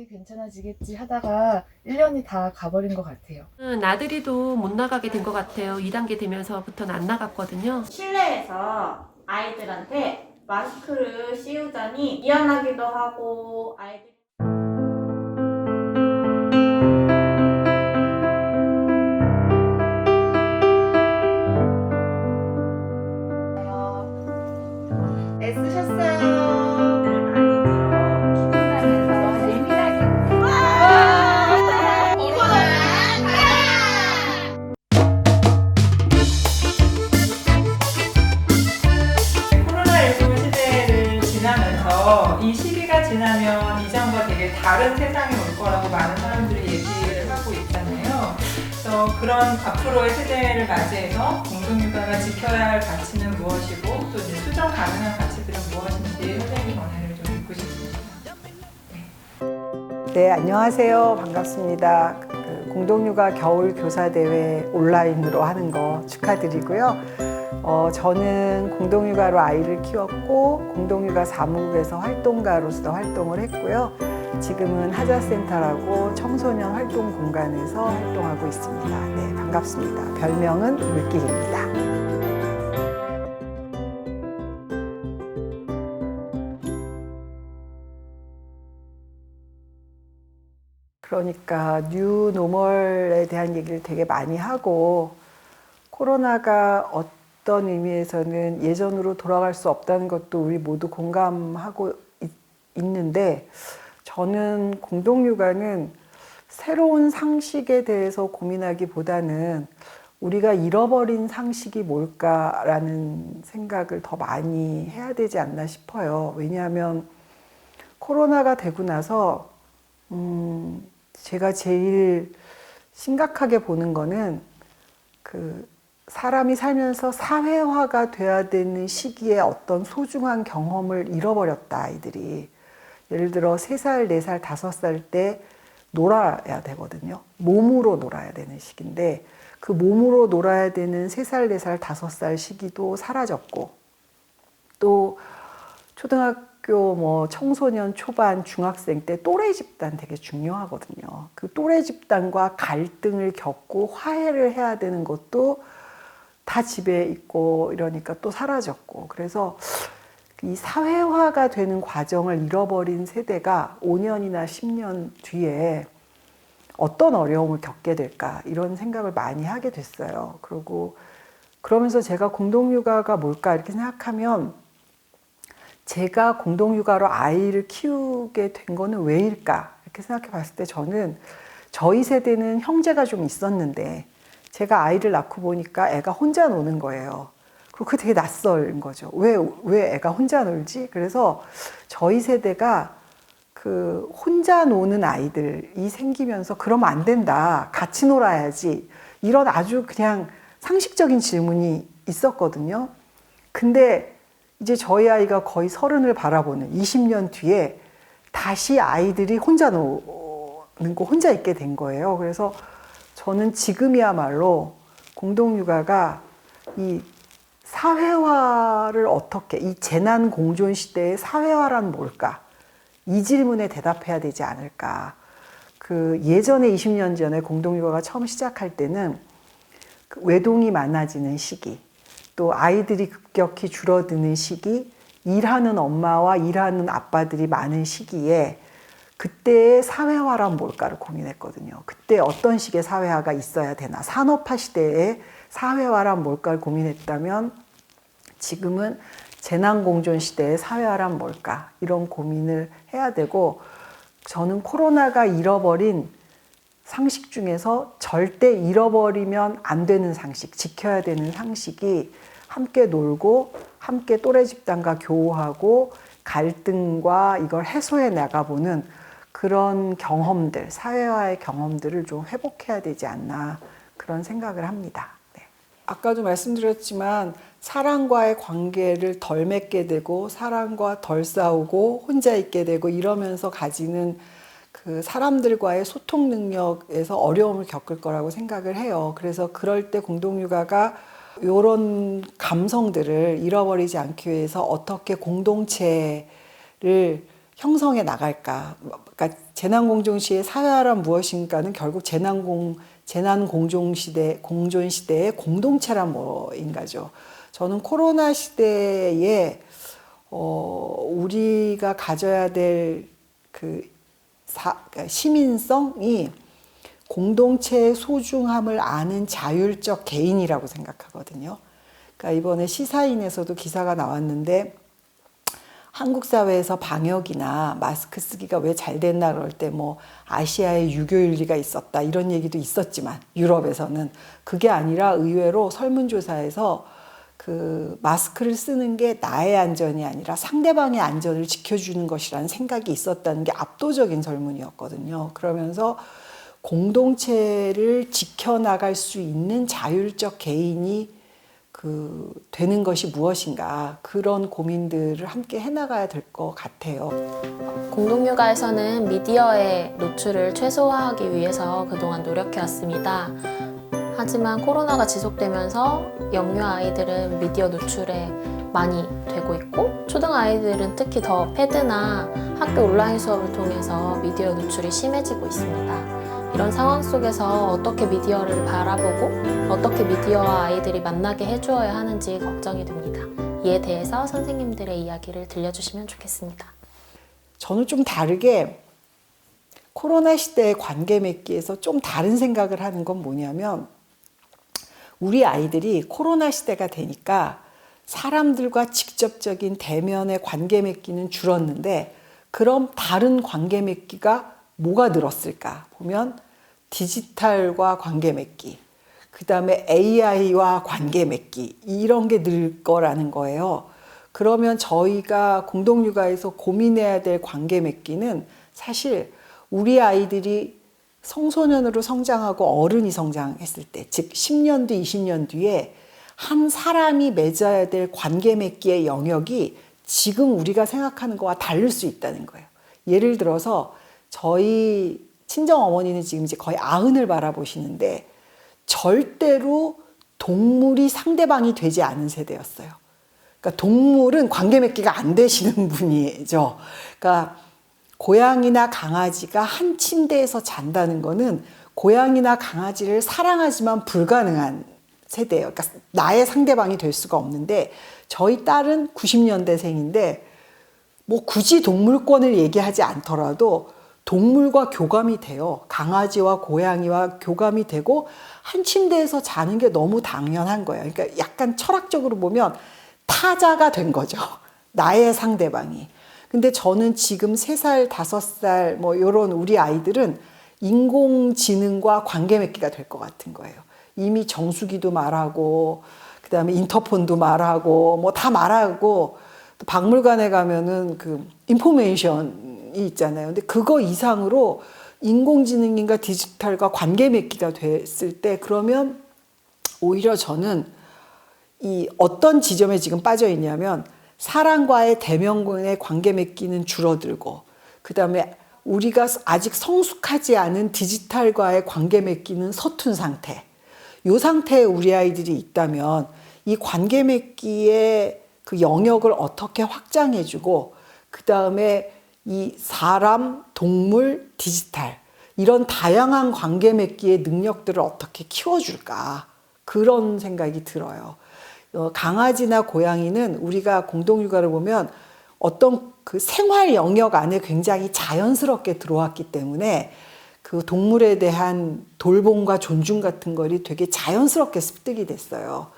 괜찮아지겠지 하다가 1년이 다 가버린 것 같아요. 나들이도 못 나가게 된 것 같아요. 2단계 되면서부터는 안 나갔거든요. 실내에서 아이들한테 마스크를 씌우자니 미안하기도 하고 아이들 애쓰셨어요. 코로나19 시대를 지나면서 이 시기가 지나면 이전과 되게 다른 세상이 올 거라고 많은 사람들이 얘기를 하고 있잖아요. 그래서 그런 앞으로의 시대를 맞이해서 공동육아가 지켜야 할 가치는 무엇이고 또 이제 수정 가능한 가치들은 무엇인지 선생님 견해를 좀 듣고 싶습니다. 네, 안녕하세요. 반갑습니다. 공동육아 겨울교사대회 온라인으로 하는 거 축하드리고요. 저는 공동육아로 아이를 키웠고 공동육아 사무국에서 활동가로서 활동을 했고요. 지금은 하자센터라고 청소년 활동 공간에서 활동하고 있습니다. 네, 반갑습니다. 별명은 물길입니다. 그러니까 뉴노멀에 대한 얘기를 되게 많이 하고 코로나가 어떤 의미에서는 예전으로 돌아갈 수 없다는 것도 우리 모두 공감하고 있는데 저는 공동육아는 새로운 상식에 대해서 고민하기보다는 우리가 잃어버린 상식이 뭘까라는 생각을 더 많이 해야 되지 않나 싶어요. 왜냐하면 코로나가 되고 나서 제가 제일 심각하게 보는 거는 사람이 살면서 사회화가 돼야 되는 시기에 어떤 소중한 경험을 잃어버렸다, 아이들이. 예를 들어 3살, 4살, 5살 때 놀아야 되거든요. 몸으로 놀아야 되는 시기인데 그 몸으로 놀아야 되는 3살, 4살, 5살 시기도 사라졌고 또 초등학교 청소년 초반 중학생 때 또래 집단 되게 중요하거든요. 그 또래 집단과 갈등을 겪고 화해를 해야 되는 것도 다 집에 있고 이러니까 또 사라졌고 그래서 이 사회화가 되는 과정을 잃어버린 세대가 5년이나 10년 뒤에 어떤 어려움을 겪게 될까 이런 생각을 많이 하게 됐어요. 그리고 그러면서 제가 공동육아가 뭘까 이렇게 생각하면 제가 공동육아로 아이를 키우게 된 거는 왜일까 이렇게 생각해 봤을 때 저는 저희 세대는 형제가 좀 있었는데 제가 아이를 낳고 보니까 애가 혼자 노는 거예요. 그리고 그게 되게 낯설은 거죠. 왜 애가 혼자 놀지? 그래서 저희 세대가 혼자 노는 아이들이 생기면서 그러면 안 된다. 같이 놀아야지. 이런 아주 그냥 상식적인 질문이 있었거든요. 근데 이제 저희 아이가 거의 30을 바라보는 20년 뒤에 다시 아이들이 혼자 노는 거 혼자 있게 된 거예요. 그래서 저는 지금이야말로 공동육아가 이 사회화를 어떻게, 이 재난 공존 시대의 사회화란 뭘까? 이 질문에 대답해야 되지 않을까? 예전에 20년 전에 공동육아가 처음 시작할 때는 외동이 많아지는 시기, 또 아이들이 급격히 줄어드는 시기, 일하는 엄마와 일하는 아빠들이 많은 시기에 그때의 사회화란 뭘까를 고민했거든요. 그때 어떤 식의 사회화가 있어야 되나. 산업화 시대에 사회화란 뭘까를 고민했다면 지금은 재난공존 시대의 사회화란 뭘까. 이런 고민을 해야 되고 저는 코로나가 잃어버린 상식 중에서 절대 잃어버리면 안 되는 상식, 지켜야 되는 상식이 함께 놀고 함께 또래 집단과 교우하고 갈등과 이걸 해소해 나가보는 그런 경험들, 사회화의 경험들을 좀 회복해야 되지 않나 그런 생각을 합니다. 네. 아까도 말씀드렸지만 사람과의 관계를 덜 맺게 되고 사람과 덜 싸우고 혼자 있게 되고 이러면서 가지는 사람들과의 소통 능력에서 어려움을 겪을 거라고 생각을 해요. 그래서 그럴 때 공동육아가 이런 감성들을 잃어버리지 않기 위해서 어떻게 공동체를 형성해 나갈까. 그러니까 재난공존시의 사회화란 무엇인가는 결국 재난공존 시대의 공동체란 뭐인가죠. 저는 코로나 시대에 우리가 가져야 될 그러니까 시민성이 공동체의 소중함을 아는 자율적 개인이라고 생각하거든요. 그러니까 이번에 시사인에서도 기사가 나왔는데 한국 사회에서 방역이나 마스크 쓰기가 왜 잘 됐나 그럴 때 뭐 아시아의 유교윤리가 있었다 이런 얘기도 있었지만 유럽에서는 그게 아니라 의외로 설문조사에서 그 마스크를 쓰는 게 나의 안전이 아니라 상대방의 안전을 지켜주는 것이라는 생각이 있었다는 게 압도적인 설문이었거든요. 그러면서 공동체를 지켜나갈 수 있는 자율적 개인이 되는 것이 무엇인가 그런 고민들을 함께 해나가야 될 것 같아요. 공동육아에서는 미디어의 노출을 최소화하기 위해서 그동안 노력해왔습니다. 하지만 코로나가 지속되면서 영유 아이들은 미디어 노출에 많이 되고 있고 초등 아이들은 특히 더 패드나 학교 온라인 수업을 통해서 미디어 노출이 심해지고 있습니다. 이런 상황 속에서 어떻게 미디어를 바라보고 어떻게 미디어와 아이들이 만나게 해주어야 하는지 걱정이 됩니다. 이에 대해서 선생님들의 이야기를 들려주시면 좋겠습니다. 저는 좀 다르게 코로나 시대의 관계 맺기에서 좀 다른 생각을 하는 건 뭐냐면 우리 아이들이 코로나 시대가 되니까 사람들과 직접적인 대면의 관계 맺기는 줄었는데 그럼 다른 관계 맺기가 뭐가 늘었을까 보면 디지털과 관계 맺기, 그 다음에 AI와 관계 맺기 이런 게 늘 거라는 거예요. 그러면 저희가 공동육아에서 고민해야 될 관계 맺기는 사실 우리 아이들이 청소년으로 성장하고 어른이 성장했을 때, 즉 10년 뒤, 20년 뒤에 한 사람이 맺어야 될 관계 맺기의 영역이 지금 우리가 생각하는 거와 다를 수 있다는 거예요. 예를 들어서 저희 친정 어머니는 지금 이제 거의 90을 바라보시는데 절대로 동물이 상대방이 되지 않은 세대였어요. 그러니까 동물은 관계 맺기가 안 되시는 분이죠. 그러니까 고양이나 강아지가 한 침대에서 잔다는 거는 고양이나 강아지를 사랑하지만 불가능한 세대예요. 그러니까 나의 상대방이 될 수가 없는데 저희 딸은 90년대생인데 뭐 굳이 동물권을 얘기하지 않더라도 동물과 교감이 돼요. 강아지와 고양이와 교감이 되고 한 침대에서 자는 게 너무 당연한 거예요. 그러니까 약간 철학적으로 보면 타자가 된 거죠. 나의 상대방이. 근데 저는 지금 3살, 5살 뭐 이런 우리 아이들은 인공지능과 관계 맺기가 될 것 같은 거예요. 이미 정수기도 말하고 그다음에 인터폰도 말하고 뭐 다 말하고 또 박물관에 가면은 그 인포메이션이 있잖아요. 근데 그거 이상으로 인공지능인가 디지털과 관계 맺기가 됐을 때 그러면 오히려 저는 이 어떤 지점에 지금 빠져 있냐면 사람과의 대면의 관계 맺기는 줄어들고 그다음에 우리가 아직 성숙하지 않은 디지털과의 관계 맺기는 서툰 상태. 이 상태에 우리 아이들이 있다면 이 관계 맺기의 그 영역을 어떻게 확장해주고 그다음에 이 사람, 동물, 디지털 이런 다양한 관계 맺기의 능력들을 어떻게 키워줄까 그런 생각이 들어요. 강아지나 고양이는 우리가 공동육아를 보면 어떤 그 생활 영역 안에 굉장히 자연스럽게 들어왔기 때문에 그 동물에 대한 돌봄과 존중 같은 것이 되게 자연스럽게 습득이 됐어요.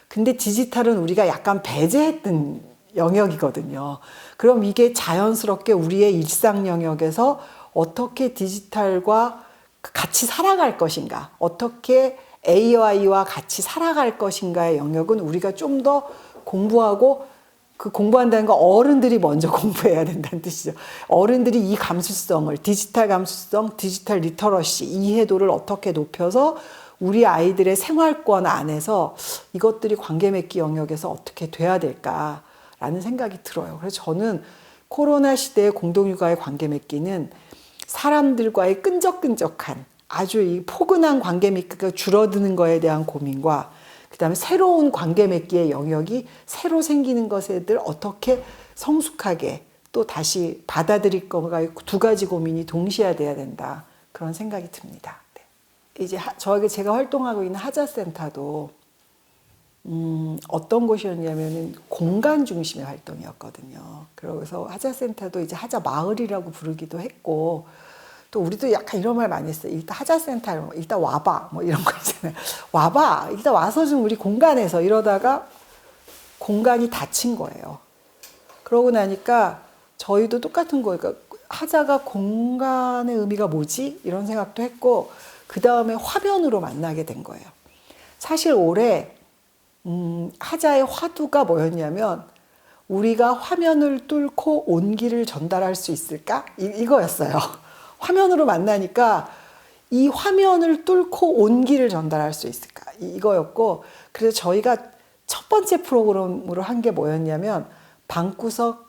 근데 디지털은 우리가 약간 배제했던 영역이거든요. 그럼 이게 자연스럽게 우리의 일상 영역에서 어떻게 디지털과 같이 살아갈 것인가, 어떻게 AI와 같이 살아갈 것인가의 영역은 우리가 좀 더 공부하고 그 공부한다는 건 어른들이 먼저 공부해야 된다는 뜻이죠. 어른들이 이 감수성을 디지털 감수성, 디지털 리터러시 이해도를 어떻게 높여서 우리 아이들의 생활권 안에서 이것들이 관계 맺기 영역에서 어떻게 돼야 될까라는 생각이 들어요. 그래서 저는 코로나 시대의 공동육아의 관계 맺기는 사람들과의 끈적끈적한 아주 이 포근한 관계 맺기가 줄어드는 거에 대한 고민과 그다음에 새로운 관계 맺기의 영역이 새로 생기는 것에들 어떻게 성숙하게 또 다시 받아들일 거가 있고 두 가지 고민이 동시에 돼야 된다. 그런 생각이 듭니다. 네. 이제 제가 활동하고 있는 하자센터도 어떤 곳이었냐면은 공간 중심의 활동이었거든요. 그래서 하자센터도 이제 하자 마을이라고 부르기도 했고, 또 우리도 약간 이런 말 많이 했어요. 일단 하자센터 일단 와봐 뭐 이런 거 있잖아요. 와봐 일단 와서 좀 우리 공간에서 이러다가 공간이 닫힌 거예요. 그러고 나니까 저희도 똑같은 거예요. 그러니까 하자가 공간의 의미가 뭐지? 이런 생각도 했고, 그 다음에 화면으로 만나게 된 거예요. 사실 올해 하자의 화두가 뭐였냐면 우리가 화면을 뚫고 온기를 전달할 수 있을까? 이거였어요. 화면으로 만나니까 이 화면을 뚫고 온기를 전달할 수 있을까? 이거였고, 그래서 저희가 첫 번째 프로그램으로 한 게 뭐였냐면 방구석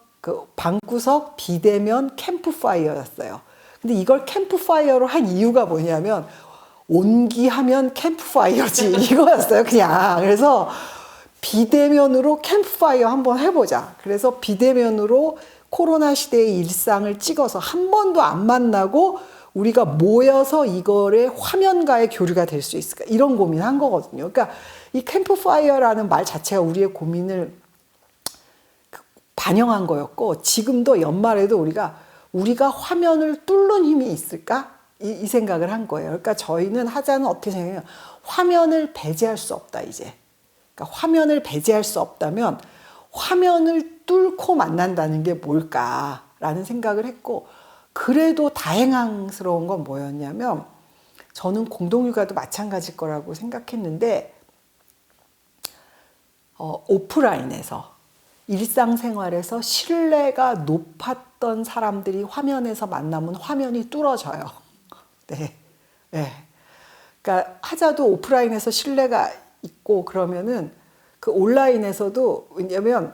비대면 캠프파이어였어요. 근데 이걸 캠프파이어로 한 이유가 뭐냐면 온기하면 캠프파이어지 이거였어요, 그냥. 그래서 비대면으로 캠프파이어 한번 해보자. 그래서 비대면으로 코로나 시대의 일상을 찍어서 한 번도 안 만나고 우리가 모여서 이거를 화면과의 교류가 될 수 있을까? 이런 고민한 거거든요. 그러니까 이 캠프파이어라는 말 자체가 우리의 고민을 반영한 거였고, 지금도 연말에도 우리가 화면을 뚫는 힘이 있을까? 이 생각을 한 거예요. 그러니까 저희는 하자는 어떻게 생각해요? 화면을 배제할 수 없다, 이제. 그러니까 화면을 배제할 수 없다면 화면을 뚫고 만난다는 게 뭘까라는 생각을 했고, 그래도 다행스러운 건 뭐였냐면 저는 공동육아도 마찬가지일 거라고 생각했는데 오프라인에서 일상생활에서 신뢰가 높았던 사람들이 화면에서 만나면 화면이 뚫어져요. 네. 네. 그러니까 하자도 오프라인에서 신뢰가 있고 그러면은 그 온라인에서도, 왜냐면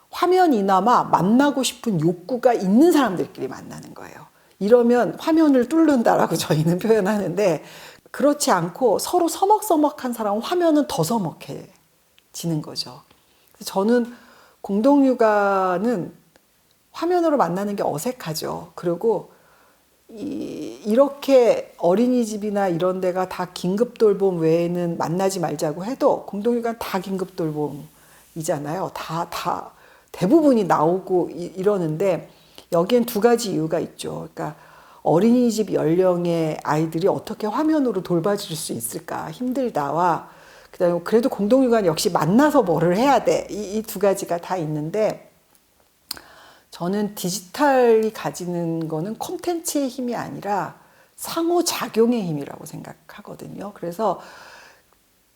화면이나마 만나고 싶은 욕구가 있는 사람들끼리 만나는 거예요. 이러면 화면을 뚫는다라고 저희는 표현하는데, 그렇지 않고 서로 서먹서먹한 사람은 화면은 더 서먹해지는 거죠. 그래서 저는 공동육아는 화면으로 만나는 게 어색하죠. 그리고 이렇게 어린이집이나 이런 데가 다 긴급돌봄 외에는 만나지 말자고 해도 공동육아는 다 긴급돌봄이잖아요. 다 대부분이 나오고 이러는데, 여기엔 두 가지 이유가 있죠. 그러니까 어린이집 연령의 아이들이 어떻게 화면으로 돌봐줄 수 있을까, 힘들다와, 그다음에 그래도 공동육아는 역시 만나서 뭐를 해야 돼, 이 두 가지가 다 있는데, 저는 디지털이 가지는 거는 콘텐츠의 힘이 아니라 상호작용의 힘이라고 생각하거든요. 그래서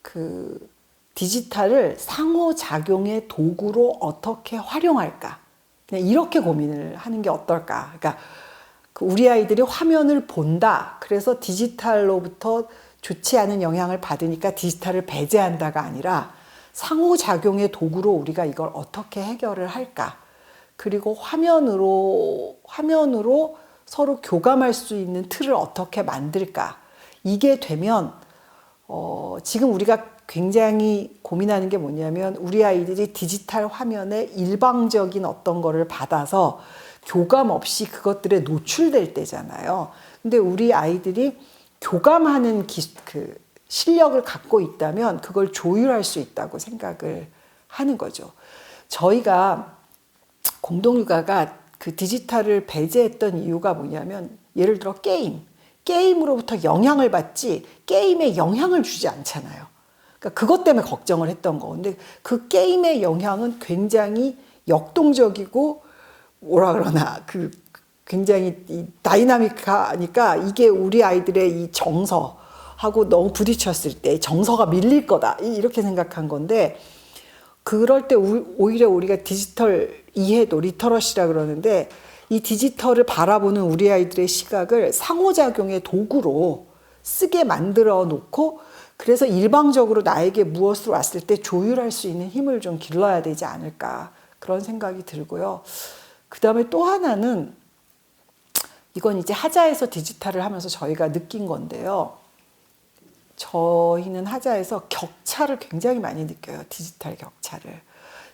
그 디지털을 상호작용의 도구로 어떻게 활용할까, 그냥 이렇게 고민을 하는 게 어떨까. 그러니까 우리 아이들이 화면을 본다, 그래서 디지털로부터 좋지 않은 영향을 받으니까 디지털을 배제한다가 아니라 상호작용의 도구로 우리가 이걸 어떻게 해결을 할까. 그리고 화면으로 서로 교감할 수 있는 틀을 어떻게 만들까. 이게 되면 지금 우리가 굉장히 고민하는 게 뭐냐면 우리 아이들이 디지털 화면에 일방적인 어떤 거를 받아서 교감 없이 그것들에 노출될 때잖아요. 근데 우리 아이들이 교감하는 실력을 갖고 있다면 그걸 조율할 수 있다고 생각을 하는 거죠. 저희가 공동육아가 그 디지털을 배제했던 이유가 뭐냐면, 예를 들어 게임으로부터 영향을 받지 게임에 영향을 주지 않잖아요. 그러니까 그것 때문에 걱정을 했던 거. 근데 그 게임의 영향은 굉장히 역동적이고 굉장히 다이나믹하니까 이게 우리 아이들의 이 정서하고 너무 부딪혔을 때 정서가 밀릴 거다, 이렇게 생각한 건데, 그럴 때 오히려 우리가 디지털 이해도, 리터러시라 그러는데, 이 디지털을 바라보는 우리 아이들의 시각을 상호작용의 도구로 쓰게 만들어 놓고, 그래서 일방적으로 나에게 무엇으로 왔을 때 조율할 수 있는 힘을 좀 길러야 되지 않을까, 그런 생각이 들고요. 그 다음에 또 하나는, 이건 이제 하자에서 디지털을 하면서 저희가 느낀 건데요. 저희는 하자에서 격차를 굉장히 많이 느껴요. 디지털 격차를.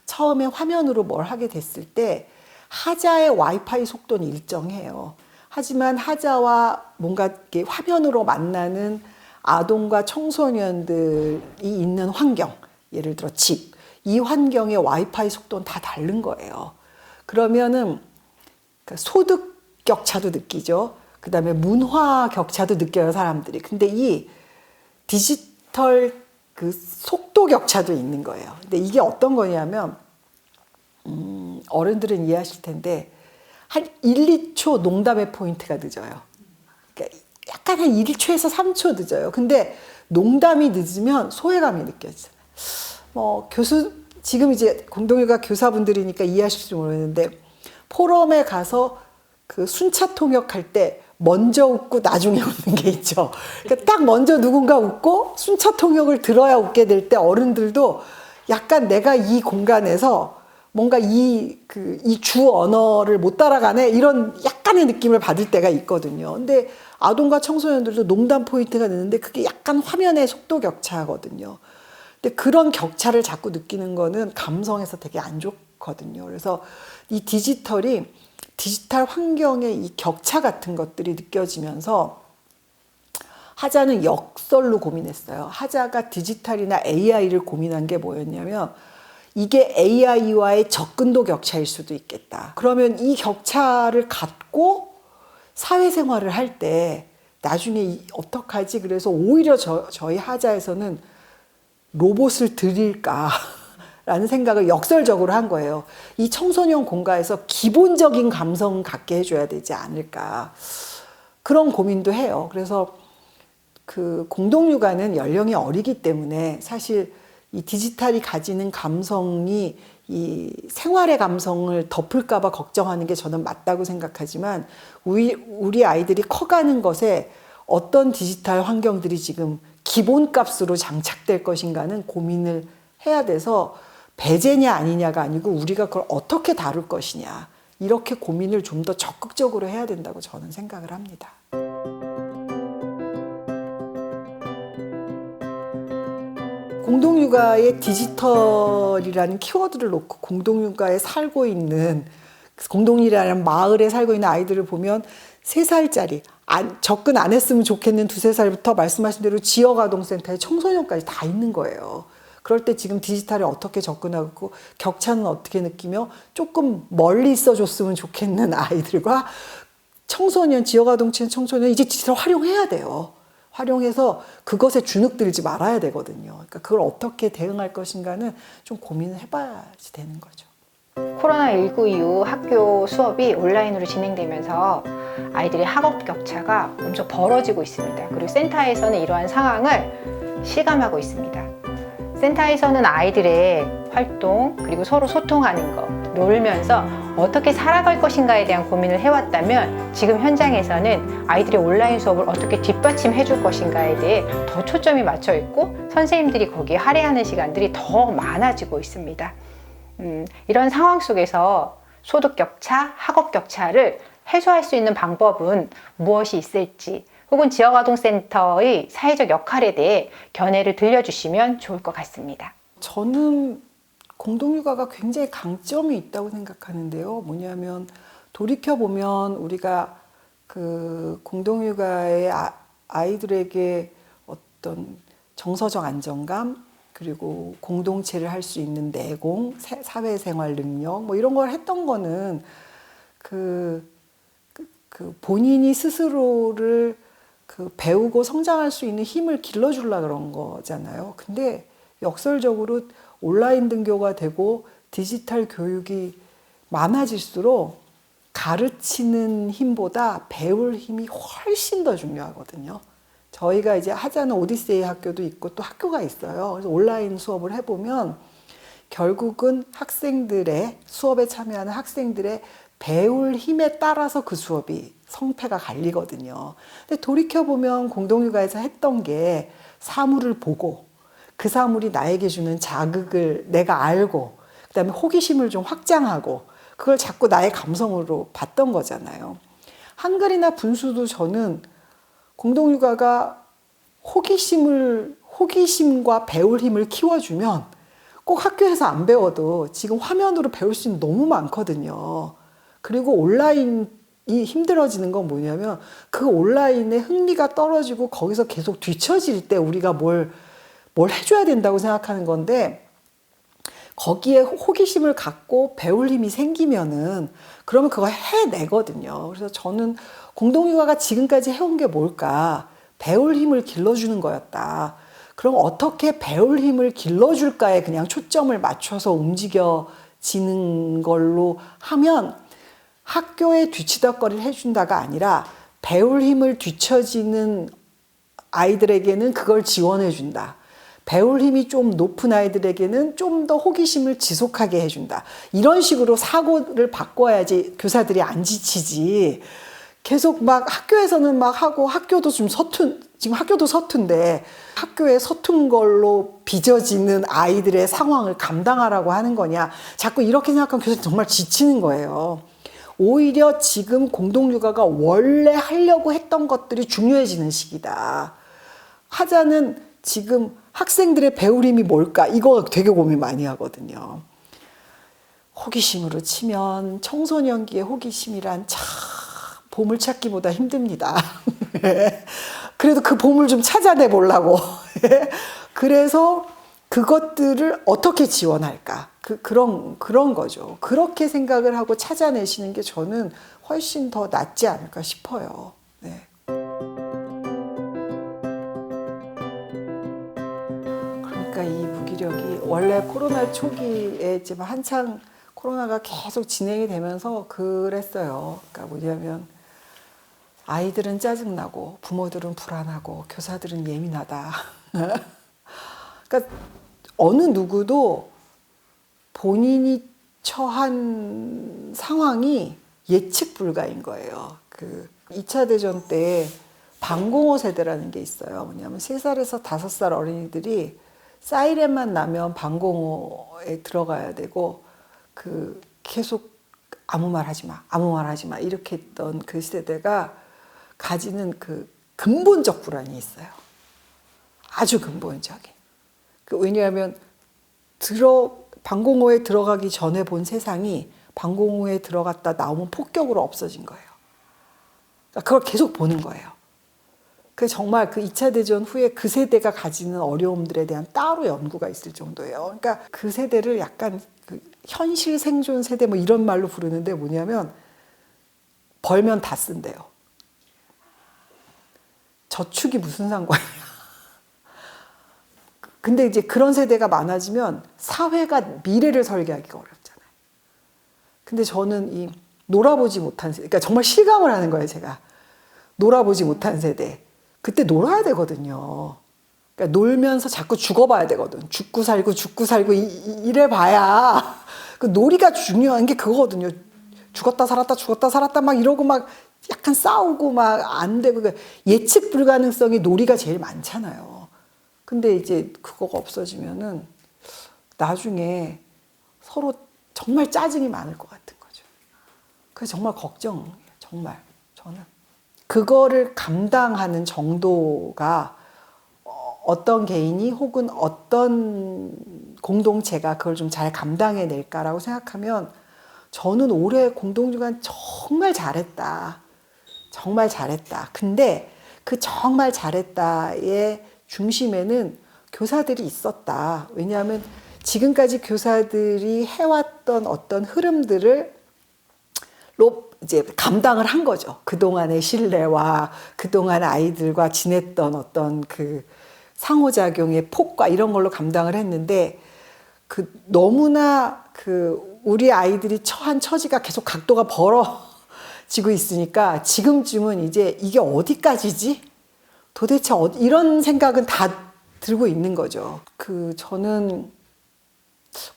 처음에 화면으로 뭘 하게 됐을 때 하자의 와이파이 속도는 일정해요. 하지만 하자와 뭔가 이렇게 화면으로 만나는 아동과 청소년들이 있는 환경, 예를 들어 집, 이 환경의 와이파이 속도는 다 다른 거예요. 그러면은 소득 격차도 느끼죠. 그 다음에 문화 격차도 느껴요, 사람들이. 근데 이 디지털 그 속도 격차도 있는 거예요. 근데 이게 어떤 거냐면, 어른들은 이해하실 텐데, 한 1, 2초 농담의 포인트가 늦어요. 그러니까 약간 한 1초에서 3초 늦어요. 근데 농담이 늦으면 소외감이 느껴져요. 지금 이제 공동육아 교사분들이니까 이해하실지 모르겠는데, 포럼에 가서 그 순차 통역할 때 먼저 웃고 나중에 웃는 게 있죠. 그러니까 딱 먼저 누군가 웃고 순차 통역을 들어야 웃게 될 때 어른들도 약간 내가 이 공간에서 뭔가 이 주 언어를 못 따라가네 이런 약간의 느낌을 받을 때가 있거든요. 근데 아동과 청소년들도 농담 포인트가 있는데 그게 약간 화면의 속도 격차거든요. 근데 그런 격차를 자꾸 느끼는 거는 감성에서 되게 안 좋거든요. 그래서 이 디지털 환경의 이 격차 같은 것들이 느껴지면서 하자는 역설로 고민했어요. 하자가 디지털이나 AI를 고민한 게 뭐였냐면 이게 AI와의 접근도 격차일 수도 있겠다. 그러면 이 격차를 갖고 사회생활을 할 때 나중에 어떡하지? 그래서 오히려 저희 하자에서는 로봇을 들일까? 라는 생각을 역설적으로 한 거예요. 이 청소년 공가에서 기본적인 감성 갖게 해줘야 되지 않을까. 그런 고민도 해요. 그래서 그 공동육아는 연령이 어리기 때문에 사실 이 디지털이 가지는 감성이 이 생활의 감성을 덮을까봐 걱정하는 게 저는 맞다고 생각하지만 우리 아이들이 커가는 것에 어떤 디지털 환경들이 지금 기본값으로 장착될 것인가는 고민을 해야 돼서 배제냐 아니냐가 아니고 우리가 그걸 어떻게 다룰 것이냐 이렇게 고민을 좀 더 적극적으로 해야 된다고 저는 생각을 합니다. 공동육아의 디지털이라는 키워드를 놓고 공동육아에 살고 있는 공동육아라는 마을에 살고 있는 아이들을 보면 3살짜리 접근 안 했으면 좋겠는 2~3살부터 말씀하신 대로 지역아동센터에 청소년까지 다 있는 거예요. 그럴 때 지금 디지털에 어떻게 접근하고 격차는 어떻게 느끼며 조금 멀리 있어줬으면 좋겠는 아이들과 청소년, 지역아동층 청소년 이제 디지털 활용해야 돼요. 활용해서 그것에 주눅들지 말아야 되거든요. 그러니까 그걸 어떻게 대응할 것인가는 좀 고민을 해봐야지 되는 거죠. 코로나19 이후 학교 수업이 온라인으로 진행되면서 아이들의 학업 격차가 엄청 벌어지고 있습니다. 그리고 센터에서는 이러한 상황을 실감하고 있습니다. 센터에서는 아이들의 활동 그리고 서로 소통하는 것, 놀면서 어떻게 살아갈 것인가에 대한 고민을 해왔다면 지금 현장에서는 아이들의 온라인 수업을 어떻게 뒷받침해 줄 것인가에 대해 더 초점이 맞춰 있고 선생님들이 거기에 할애하는 시간들이 더 많아지고 있습니다. 이런 상황 속에서 소득 격차, 학업 격차를 해소할 수 있는 방법은 무엇이 있을지 혹은 지역아동센터의 사회적 역할에 대해 견해를 들려주시면 좋을 것 같습니다. 저는 공동육아가 굉장히 강점이 있다고 생각하는데요. 뭐냐면 돌이켜보면 우리가 그 공동육아의 아이들에게 어떤 정서적 안정감 그리고 공동체를 할 수 있는 내공, 사회생활 능력 뭐 이런 걸 했던 거는 그 본인이 스스로를 배우고 성장할 수 있는 힘을 길러주려고 그런 거잖아요. 근데 역설적으로 온라인 등교가 되고 디지털 교육이 많아질수록 가르치는 힘보다 배울 힘이 훨씬 더 중요하거든요. 저희가 이제 하자는 오디세이 학교도 있고 또 학교가 있어요. 그래서 온라인 수업을 해보면 결국은 학생들의 수업에 참여하는 학생들의 배울 힘에 따라서 그 수업이 성패가 갈리거든요. 근데 돌이켜보면 공동육아에서 했던 게 사물을 보고 그 사물이 나에게 주는 자극을 내가 알고 그다음에 호기심을 좀 확장하고 그걸 자꾸 나의 감성으로 봤던 거잖아요. 한글이나 분수도 저는 공동육아가 호기심과 배울 힘을 키워주면 꼭 학교에서 안 배워도 지금 화면으로 배울 수 있는 너무 많거든요. 그리고 온라인이 힘들어지는 건 뭐냐면 그 온라인에 흥미가 떨어지고 거기서 계속 뒤처질 때 우리가 뭘 해줘야 된다고 생각하는 건데 거기에 호기심을 갖고 배울 힘이 생기면은 그러면 그거 해내거든요. 그래서 저는 공동육아가 지금까지 해온 게 뭘까? 배울 힘을 길러주는 거였다. 그럼 어떻게 배울 힘을 길러줄까에 그냥 초점을 맞춰서 움직여지는 걸로 하면 학교에 뒤치덕거리를 해준다가 아니라 배울 힘을 뒤처지는 아이들에게는 그걸 지원해준다. 배울 힘이 좀 높은 아이들에게는 좀 더 호기심을 지속하게 해준다. 이런 식으로 사고를 바꿔야지 교사들이 안 지치지. 계속 막 학교에서는 막 하고 학교도 좀 지금 학교도 서툰데 학교에 서툰 걸로 빚어지는 아이들의 상황을 감당하라고 하는 거냐. 자꾸 이렇게 생각하면 교사들이 정말 지치는 거예요. 오히려 지금 공동육아가 원래 하려고 했던 것들이 중요해지는 시기다. 하자는 지금 학생들의 배울 힘이 뭘까? 이거 되게 고민 많이 하거든요. 호기심으로 치면 청소년기의 호기심이란 참 보물찾기보다 힘듭니다. 그래도 그 보물 좀 찾아내 보려고. 그래서 그것들을 어떻게 지원할까? 그런 거죠. 그렇게 생각을 하고 찾아내시는 게 저는 훨씬 더 낫지 않을까 싶어요. 네. 그러니까 이 무기력이 원래 코로나 초기에 지금 한창 코로나가 계속 진행이 되면서 그랬어요. 그러니까 뭐냐면 아이들은 짜증나고 부모들은 불안하고 교사들은 예민하다. 그러니까 어느 누구도 본인이 처한 상황이 예측 불가인 거예요. 그 2차 대전 때 방공호 세대라는 게 있어요. 뭐냐면 3살에서 5살 어린이들이 사이렌만 나면 방공호에 들어가야 되고 그 계속 아무 말 하지 마, 아무 말 하지 마 이렇게 했던 그 세대가 가지는 그 근본적 불안이 있어요. 아주 근본적인. 왜냐하면 방공호에 들어가기 전에 본 세상이 방공호에 들어갔다 나오면 폭격으로 없어진 거예요. 그러니까 그걸 계속 보는 거예요. 그 정말 그 2차 대전 후에 그 세대가 가지는 어려움들에 대한 따로 연구가 있을 정도예요. 그러니까 그 세대를 약간 그 현실 생존 세대 뭐 이런 말로 부르는데 뭐냐면 벌면 다 쓴대요. 저축이 무슨 상관이야. 근데 이제 그런 세대가 많아지면 사회가 미래를 설계하기가 어렵잖아요. 근데 저는 이 놀아보지 못한 세대, 그러니까 정말 실감을 하는 거예요, 제가. 놀아보지 못한 세대. 그때 놀아야 되거든요. 그러니까 놀면서 자꾸 죽어봐야 되거든. 죽고 살고 이래 봐야. 그 놀이가 중요한 게 그거거든요. 죽었다 살았다 막 이러고 막 약간 싸우고 막 안 되고. 예측 불가능성이 놀이가 제일 많잖아요. 근데 이제 그거가 없어지면은 나중에 서로 정말 짜증이 많을 것 같은 거죠. 그래서 정말 걱정이에요. 정말 저는. 그거를 감당하는 정도가 어떤 개인이 혹은 어떤 공동체가 그걸 좀 잘 감당해낼까라고 생각하면 저는 올해 공동육아 정말 잘했다. 정말 잘했다. 근데 그 정말 잘했다의 중심에는 교사들이 있었다. 왜냐하면 지금까지 교사들이 해왔던 어떤 흐름들을 이제 감당을 한 거죠. 그동안의 신뢰와 그동안 아이들과 지냈던 어떤 그 상호작용의 폭과 이런 걸로 감당을 했는데 그 너무나 그 우리 아이들이 처한 처지가 계속 각도가 벌어지고 있으니까 지금쯤은 이제 이게 어디까지지? 도대체 이런 생각은 다 들고 있는 거죠. 저는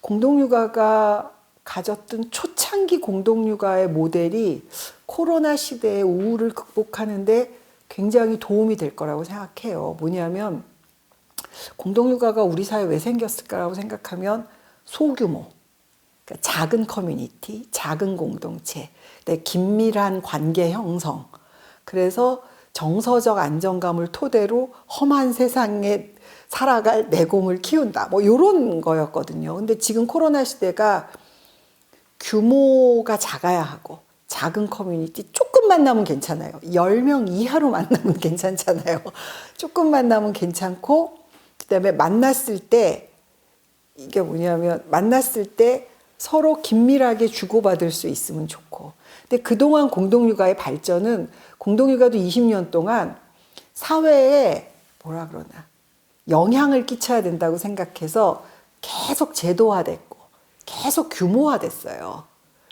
공동육아가 가졌던 초창기 공동육아의 모델이 코로나 시대의 우울을 극복하는데 굉장히 도움이 될 거라고 생각해요. 뭐냐면 공동육아가 우리 사회에 왜 생겼을까라고 생각하면 소규모, 그러니까 작은 커뮤니티, 작은 공동체, 긴밀한 관계 형성, 그래서 정서적 안정감을 토대로 험한 세상에 살아갈 내공을 키운다. 뭐 이런 거였거든요. 근데 지금 코로나 시대가 규모가 작아야 하고 작은 커뮤니티 조금 만나면 괜찮아요. 10명 이하로 만나면 괜찮잖아요. 조금 만나면 괜찮고 그다음에 만났을 때 이게 뭐냐면 만났을 때 서로 긴밀하게 주고받을 수 있으면 좋고 근데 그동안 공동육아의 발전은 공동육아도 20년 동안 사회에 뭐라 그러나 영향을 끼쳐야 된다고 생각해서 계속 제도화됐고 계속 규모화됐어요.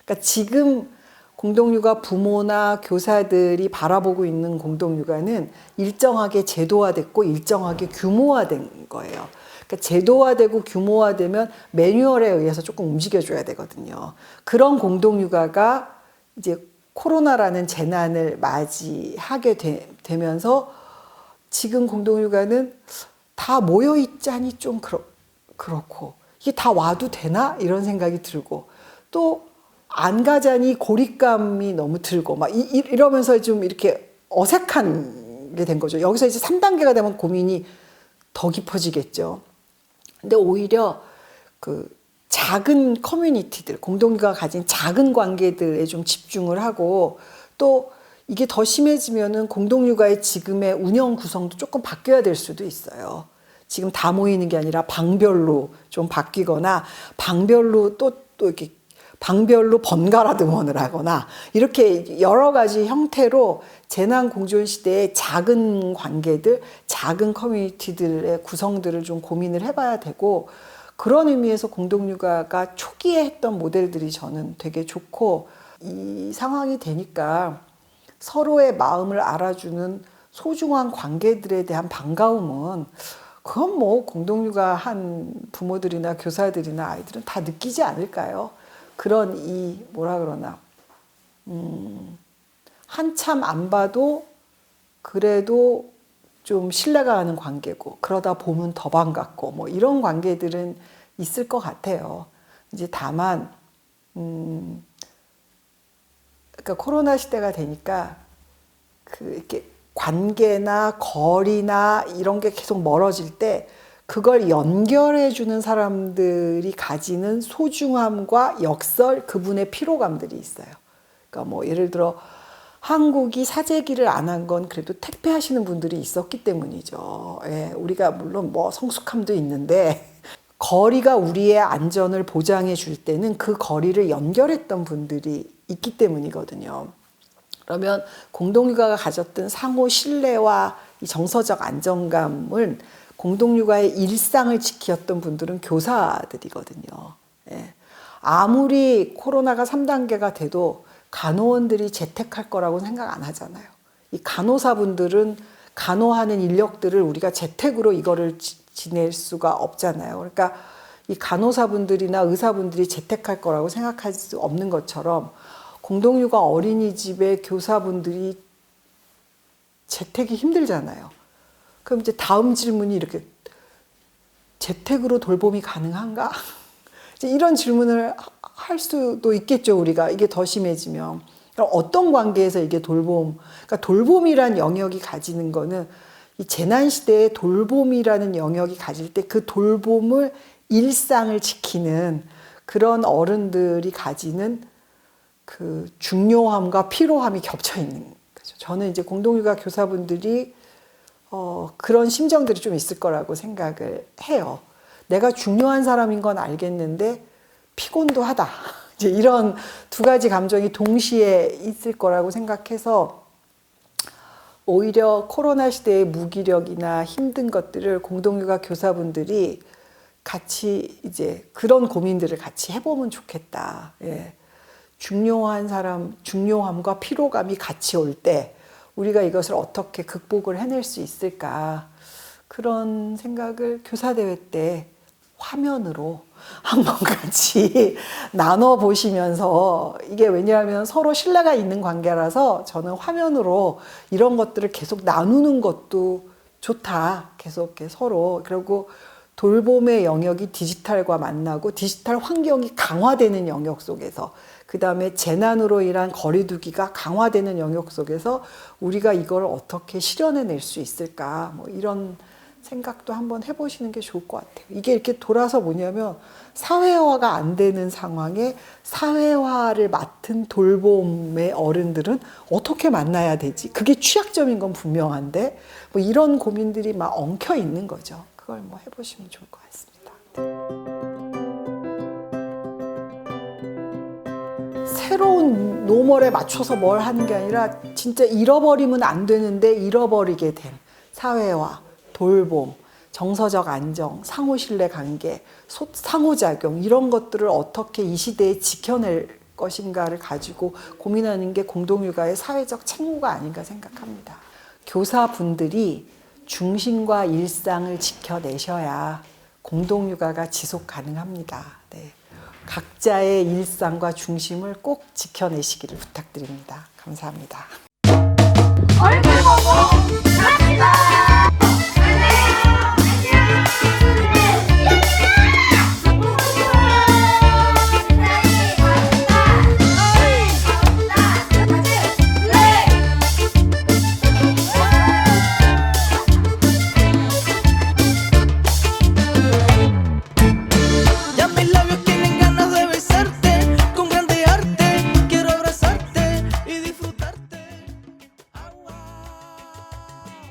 그러니까 지금 공동육아 부모나 교사들이 바라보고 있는 공동육아는 일정하게 제도화됐고 일정하게 규모화된 거예요. 그러니까 제도화되고 규모화되면 매뉴얼에 의해서 조금 움직여줘야 되거든요. 그런 공동육아가 이제 코로나라는 재난을 맞이하게 되면서 지금 공동육아는 다 모여있자니 좀 그렇고 이게 다 와도 되나? 이런 생각이 들고 또 안 가자니 고립감이 너무 들고 막 이러면서 좀 이렇게 어색한 게 된 거죠. 여기서 이제 3단계가 되면 고민이 더 깊어지겠죠. 근데 오히려 그 작은 커뮤니티들, 공동육아가 가진 작은 관계들에 좀 집중을 하고 또 이게 더 심해지면은 공동육아의 지금의 운영 구성도 조금 바뀌어야 될 수도 있어요. 지금 다 모이는 게 아니라 방별로 좀 바뀌거나 방별로 또 이렇게 방별로 번갈아 등원을 하거나 이렇게 여러 가지 형태로 재난 공존 시대의 작은 관계들, 작은 커뮤니티들의 구성들을 좀 고민을 해봐야 되고 그런 의미에서 공동육아가 초기에 했던 모델들이 저는 되게 좋고 이 상황이 되니까 서로의 마음을 알아주는 소중한 관계들에 대한 반가움은 그건 뭐 공동육아 한 부모들이나 교사들이나 아이들은 다 느끼지 않을까요? 그런 이 뭐라 그러나 한참 안 봐도 그래도 좀 신뢰가 가는 관계고 그러다 보면 더 반갑고 뭐 이런 관계들은 있을 것 같아요. 이제 다만 그러니까 코로나 시대가 되니까 그 이렇게 관계나 거리나 이런 게 계속 멀어질 때 그걸 연결해 주는 사람들이 가지는 소중함과 역설, 그분의 피로감들이 있어요. 그러니까 뭐 예를 들어 한국이 사재기를 안 한 건 그래도 택배하시는 분들이 있었기 때문이죠. 예, 우리가 물론 뭐 성숙함도 있는데 거리가 우리의 안전을 보장해 줄 때는 그 거리를 연결했던 분들이 있기 때문이거든요. 그러면 공동육아가 가졌던 상호 신뢰와 이 정서적 안정감을 공동육아의 일상을 지켰던 분들은 교사들이거든요. 예. 아무리 코로나가 3단계가 돼도 간호원들이 재택할 거라고 생각 안 하잖아요. 이 간호사분들은 간호하는 인력들을 우리가 재택으로 이거를 지낼 수가 없잖아요. 그러니까 이 간호사분들이나 의사분들이 재택할 거라고 생각할 수 없는 것처럼 공동육아 어린이집의 교사분들이 재택이 힘들잖아요. 그럼 이제 다음 질문이 이렇게 재택으로 돌봄이 가능한가? 이제 이런 질문을 할 수도 있겠죠, 우리가. 이게 더 심해지면. 그럼 어떤 관계에서 이게 그러니까 돌봄이란 영역이 가지는 거는 이 재난시대에 돌봄이라는 영역이 가질 때 그 돌봄을 일상을 지키는 그런 어른들이 가지는 그 중요함과 피로함이 겹쳐 있는 거죠. 저는 이제 공동육아 교사분들이 그런 심정들이 좀 있을 거라고 생각을 해요. 내가 중요한 사람인 건 알겠는데 피곤도 하다. 이제 이런 두 가지 감정이 동시에 있을 거라고 생각해서 오히려 코로나 시대의 무기력이나 힘든 것들을 공동육아 교사분들이 같이 이제 그런 고민들을 같이 해보면 좋겠다. 예. 중요한 사람, 중요함과 피로감이 같이 올 때 우리가 이것을 어떻게 극복을 해낼 수 있을까. 그런 생각을 교사대회 때 화면으로 한번 같이 나눠보시면서 이게 왜냐하면 서로 신뢰가 있는 관계라서 저는 화면으로 이런 것들을 계속 나누는 것도 좋다. 계속 이렇게 서로. 그리고 돌봄의 영역이 디지털과 만나고 디지털 환경이 강화되는 영역 속에서 그 다음에 재난으로 인한 거리두기가 강화되는 영역 속에서 우리가 이걸 어떻게 실현해낼 수 있을까 뭐 이런 생각도 한번 해보시는 게 좋을 것 같아요. 이게 이렇게 돌아서 뭐냐면 사회화가 안 되는 상황에 사회화를 맡은 돌봄의 어른들은 어떻게 만나야 되지? 그게 취약점인 건 분명한데 뭐 이런 고민들이 막 엉켜 있는 거죠. 그걸 뭐 해보시면 좋을 것 같습니다. 새로운 노멀에 맞춰서 뭘 하는 게 아니라 진짜 잃어버리면 안 되는데 잃어버리게 된 사회화, 돌봄, 정서적 안정, 상호신뢰 관계, 상호작용 이런 것들을 어떻게 이 시대에 지켜낼 것인가를 가지고 고민하는 게 공동육아의 사회적 책무가 아닌가 생각합니다. 교사분들이 중심과 일상을 지켜내셔야 공동육아가 지속 가능합니다. 네. 각자의 일상과 중심을 꼭 지켜내시기를 부탁드립니다. 감사합니다. 얼굴 보고